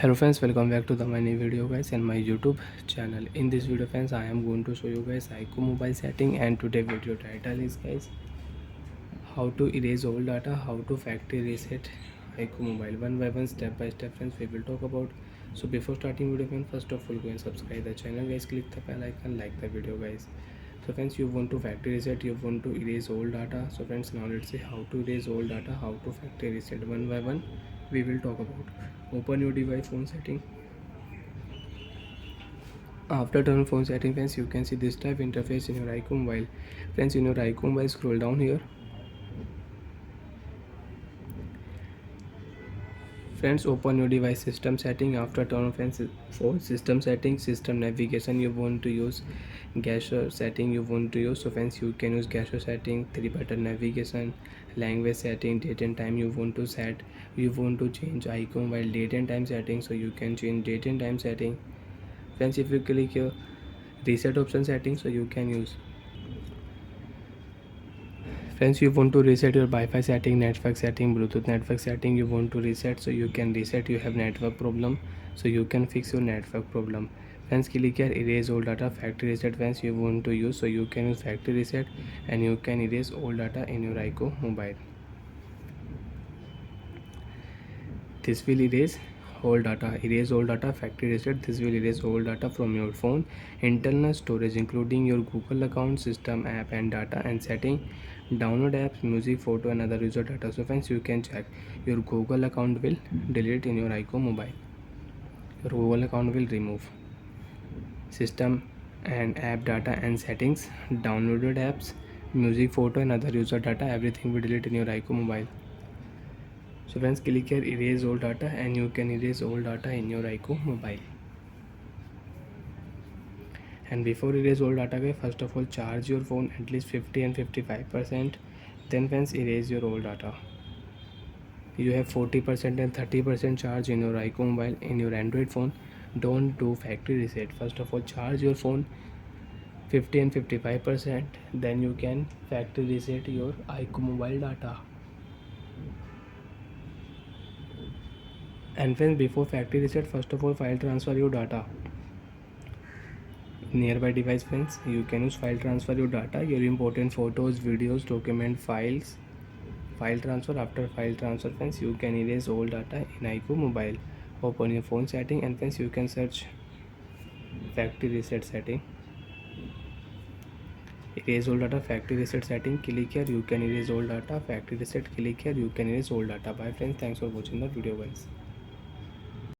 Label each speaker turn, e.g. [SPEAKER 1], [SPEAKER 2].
[SPEAKER 1] Hello friends, welcome back to my new video guys and my YouTube channel. In this video friends, I am going to show you guys iqoo mobile setting, and today video title is guys how to erase old data, how to factory reset iqoo mobile. One by one, step by step friends, we will talk about. So before starting video friends, first of all go and subscribe the channel guys, click the bell icon, like the video guys. So friends, you want to factory reset, you want to erase old data. So friends, now let's see how to erase old data, how to factory reset. One by one we will talk about. Open your device phone setting. After turn phone setting friends, you can see this type interface in your iqoo mobile. Friends, in your iqoo mobile, scroll down here. Friends, open your device system setting. After turn on friends, for system settings, system navigation, you want to use gesture setting, you want to use. So friends, you can use gesture setting, 3 button navigation, language setting, date and time you want to set. You want to change iqoo mobile date and time setting, so you can change date and time setting. Friends, if you click here reset option setting, so you can use. Friends, you want to reset your Wi-Fi setting, network setting, Bluetooth network setting, you want to reset, so you can reset. You have network problem, so you can fix your network problem. Friends, click here erase old data, factory reset. Friends, you want to use, so you can use factory reset and you can erase old data in your iqoo mobile. This will erase old data, erase old data, factory reset. This will erase old data from your phone internal storage, including your Google account, system, app and data and setting, download apps, music, photo and other user data. So friends, you can check your Google account will delete in your iqoo mobile. Your Google account will remove system and app data and settings, downloaded apps, music, photo and other user data, everything will delete in your iqoo mobile. So friends, click here erase old data and you can erase old data in your iqoo mobile. And before erase old data guys, first of all charge your phone at least 50 and 55%. Then friends, erase your old data. You have 40% and 30% charge in your iqoo mobile. In your Android phone, don't do factory reset. First of all charge your phone 50 and 55%, then you can factory reset your iqoo mobile data. And friends, before factory reset, first of all file transfer your data nearby device. Friends, you can use file transfer your data, your important photos, videos, document files, file transfer. After file transfer friends, you can erase old data in iqoo mobile. Open your phone setting and friends, you can search factory reset setting, erase old data, factory reset setting. Click here, you can erase old data, factory reset. Click here, you can erase old data. Bye friends, thanks for watching the video guys.